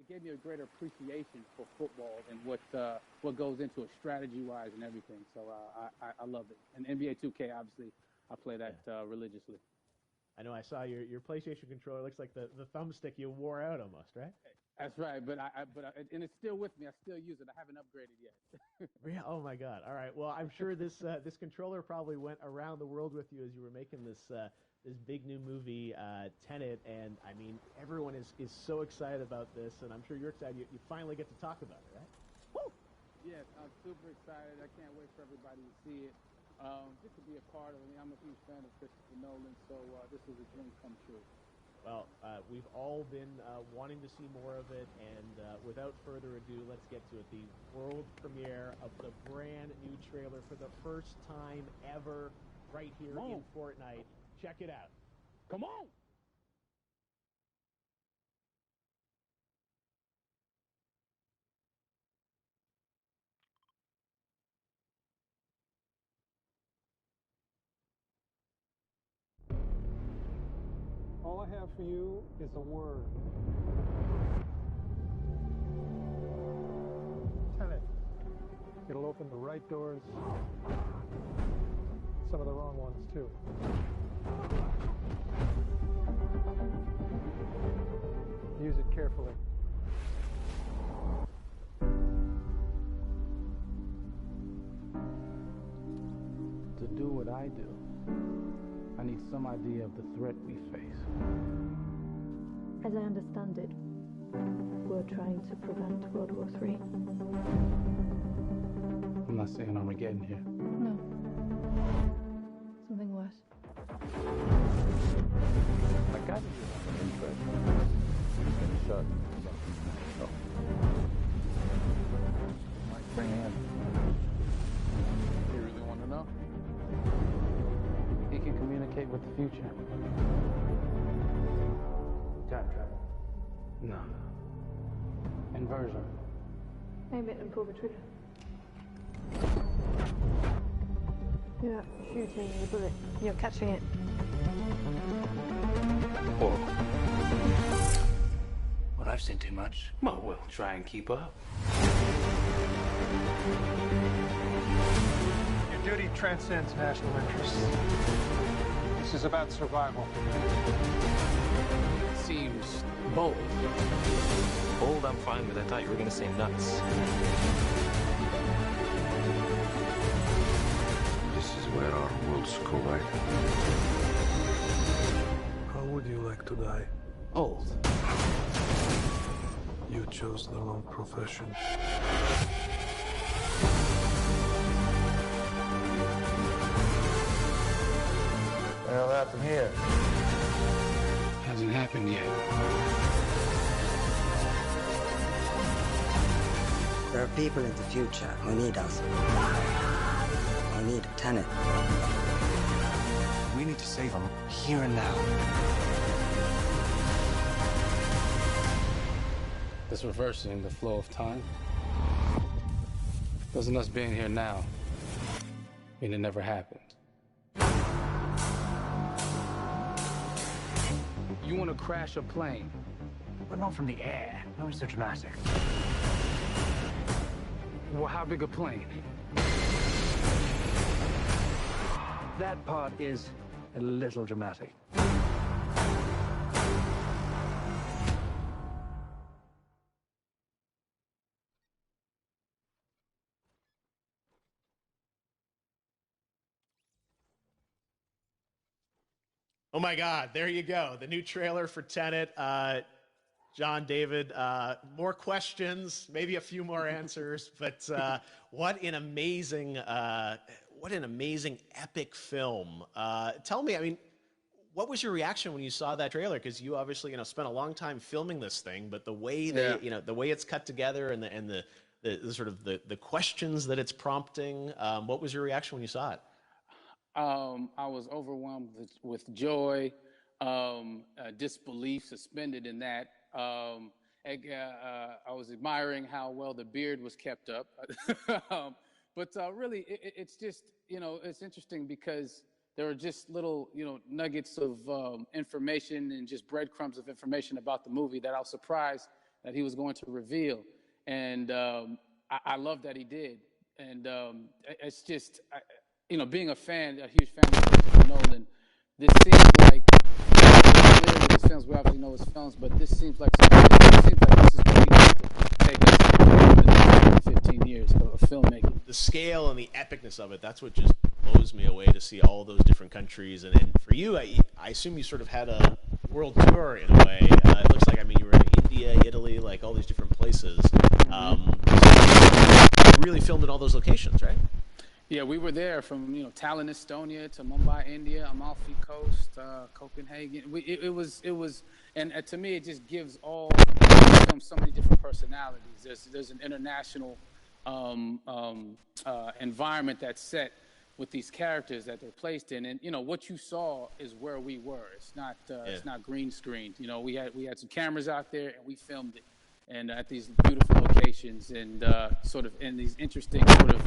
it gave me a greater appreciation for football and what goes into it strategy-wise and everything. So I love it. And NBA 2K, obviously, I play that religiously. I know I saw your PlayStation controller. Looks like the thumbstick you wore out almost, right? That's right, and it's still with me. I still use it. I haven't upgraded yet. Oh my God! All right. Well, I'm sure this controller probably went around the world with you as you were making this big new movie, Tenet, and I mean everyone is so excited about this, and I'm sure you're excited. You finally get to talk about it, right? Woo! Yes, I'm super excited. I can't wait for everybody to see it. Just to be a part of it. I'm a huge fan of Christopher Nolan, so this is a dream come true. Well, we've all been wanting to see more of it, and without further ado, let's get to it. The world premiere of the brand new trailer for the first time ever right here in Fortnite. Check it out. Come on! All I have for you is a word. Tenet. It'll open the right doors, some of the wrong ones too. Use it carefully. To do what I do, I need some idea of the threat we face. As I understand it, we're trying to prevent World War III. I'm not saying Armageddon here. No. Something worse. I got you an interest in the shark. No. My friend. You really want to know? He can communicate with the future. Time travel. No. Inversion. Aim it and pull the trigger. You're not shooting the bullet. You're catching it. Whoa. Well, I've seen too much. Well, we'll try and keep up. Your duty transcends national interests. This is about survival. Seems bold. Bold, I'm fine with. I thought you were going to say nuts. This is where our worlds collide. How would you like to die? Old. You chose the wrong profession. What the hell happened here? Hasn't happened yet. There are people in the future who need us. Who need a Tenet. We need to save them here and now. This reversing the flow of time. Doesn't us being here now mean it never happened? You want to crash a plane, but not from the air. How is so dramatic? Well, how big a plane? That part is a little dramatic. Oh my God, there you go. The new trailer for Tenet. John, David, more questions, maybe a few more answers, but what an amazing epic film. Tell me, I mean, what was your reaction when you saw that trailer? Because you obviously, spent a long time filming this thing, but the way the way it's cut together and the sort of the questions that it's prompting, what was your reaction when you saw it? I was overwhelmed with joy, disbelief, suspended in that. I was admiring how well the beard was kept up. But really, it's just, it's interesting because there are just little, nuggets of information and just breadcrumbs of information about the movie that I was surprised that he was going to reveal, and I love that he did. And it's just, being a fan, a huge fan of Christopher Nolan, this seems like clearly his films. We obviously know his films, but this seems like this is going to take us the next 15 years of filmmaking. The scale and the epicness of it—that's what just blows me away to see all those different countries. And for you, I assume you sort of had a world tour in a way. It looks like, I mean, you were in India, Italy, like all these different places. You really filmed in all those locations, right? Yeah, we were there from Tallinn, Estonia, to Mumbai, India, Amalfi Coast, Copenhagen. It was, and to me, it just gives all films so many different personalities. There's an international environment that's set with these characters that they're placed in, and what you saw is where we were. It's not green screened. We had some cameras out there and we filmed it, and at these beautiful locations and sort of in these interesting sort of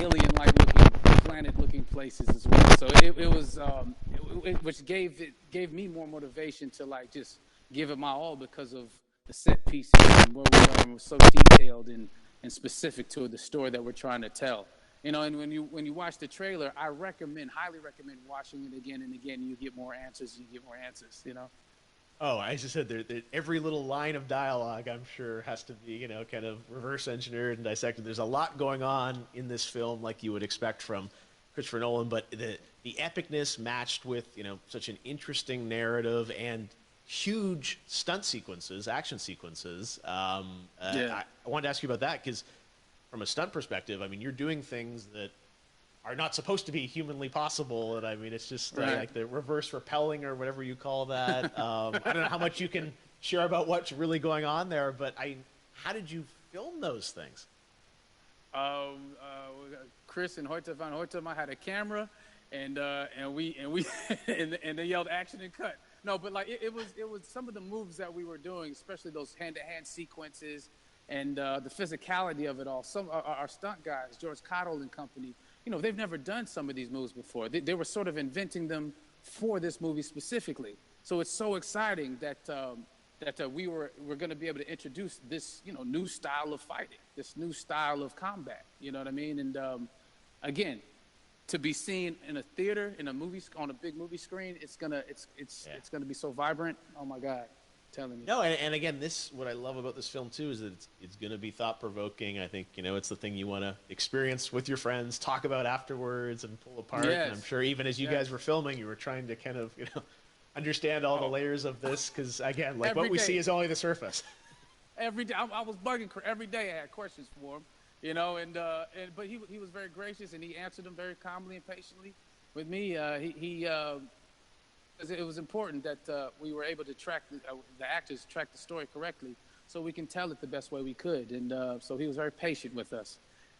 alien-like looking, planet-looking places as well. So it was, which gave me more motivation to like just give it my all because of the set pieces and where we are, and we're so detailed and specific to the story that we're trying to tell. And when you watch the trailer, I highly recommend watching it again and again. You get more answers. Oh, I just said every little line of dialogue, I'm sure, has to be, kind of reverse engineered and dissected. There's a lot going on in this film, like you would expect from Christopher Nolan, but the epicness matched with, such an interesting narrative and huge stunt sequences, action sequences. I wanted to ask you about that because from a stunt perspective, I mean, you're doing things that are not supposed to be humanly possible, and I mean, it's just like the reverse rappelling or whatever you call that. I don't know how much you can share about what's really going on there, but how did you film those things? Chris and Hoyte van Hoytema had a camera, and they yelled action and cut. No, but like it was some of the moves that we were doing, especially those hand-to-hand sequences and the physicality of it all. Some our stunt guys, George Cottle and company, they've never done some of these moves before. They were sort of inventing them for this movie specifically. So it's so exciting that we're going to be able to introduce this new style of fighting, this new style of combat. You know what I mean? And again, to be seen in a theater, in a movie, on a big movie screen, it's gonna be so vibrant. Oh my God. Telling you. No, and again, what I love about this film too is that it's going to be thought provoking. I think it's the thing you want to experience with your friends, talk about afterwards, and pull apart. Yes. And I'm sure even as you guys were filming, you were trying to kind of understand all the layers of this because again, like what we see is only the surface. Every day, I was bugging every day. I had questions for him, but he was very gracious and he answered them very calmly and patiently. With me, it was important that we were able to track the actors track the story correctly, so we can tell it the best way we could. And so he was very patient with us,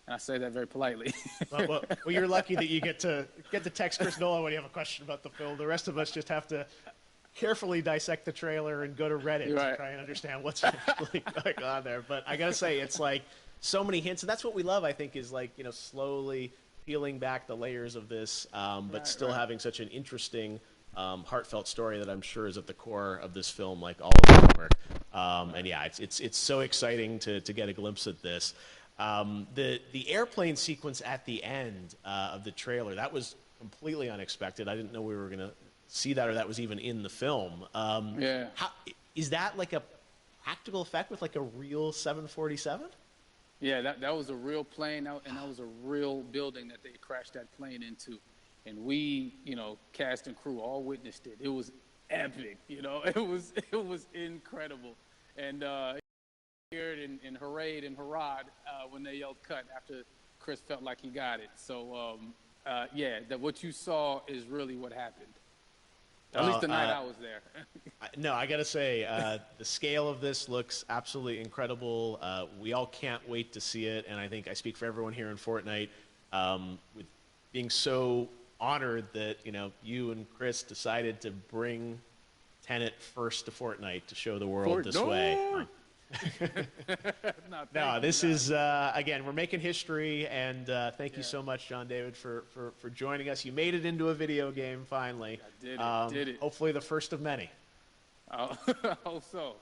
and I say that very politely. well, you're lucky that you get to text Chris Nolan when you have a question about the film. The rest of us just have to carefully dissect the trailer and go to Reddit to try and understand what's really going on there. But I gotta say, it's like so many hints, and that's what we love. I think is like slowly peeling back the layers of this, but still having such an interesting. Heartfelt story that I'm sure is at the core of this film, like all of his work. And yeah, it's so exciting to get a glimpse at this. The airplane sequence at the end of the trailer, that was completely unexpected. I didn't know we were going to see that, or that was even in the film. Is that like a practical effect with like a real 747? Yeah, that was a real plane, and that was a real building that they crashed that plane into. And we, cast and crew all witnessed it. It was epic, it was incredible. And cheered and hurrayed and hurrahed when they yelled cut after Chris felt like he got it. So, that what you saw is really what happened. At least the night I was there. No, I got to say, the scale of this looks absolutely incredible. We all can't wait to see it. And I think I speak for everyone here in Fortnite with being so honored that you and Chris decided to bring Tenet first to Fortnite to show the world this way. No, this is again, we're making history, and thank you so much, John David, for joining us. You made it into a video game finally. I did it. Hopefully the first of many. Hope so.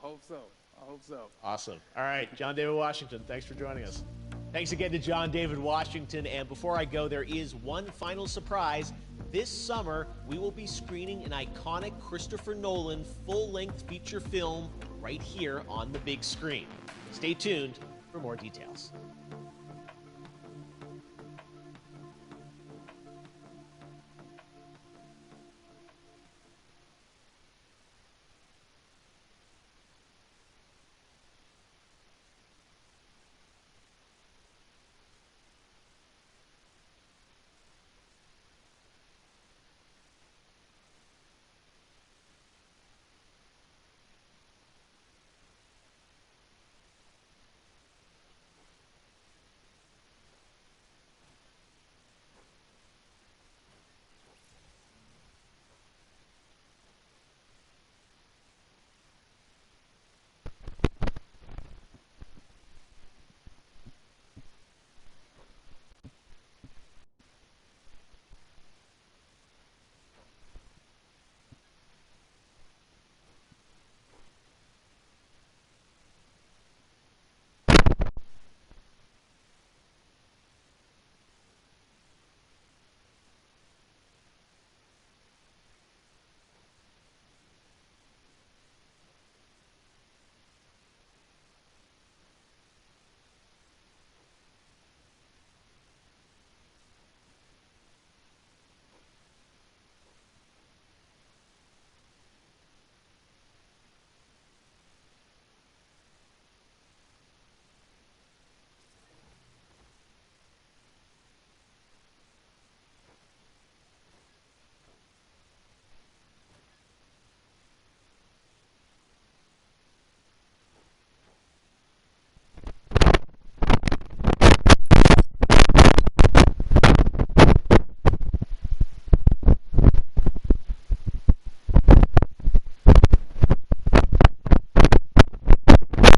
I hope so. Awesome. All right, John David Washington, thanks for joining us. Thanks again to John David Washington. And before I go, there is one final surprise. This summer, we will be screening an iconic Christopher Nolan full-length feature film right here on the big screen. Stay tuned for more details.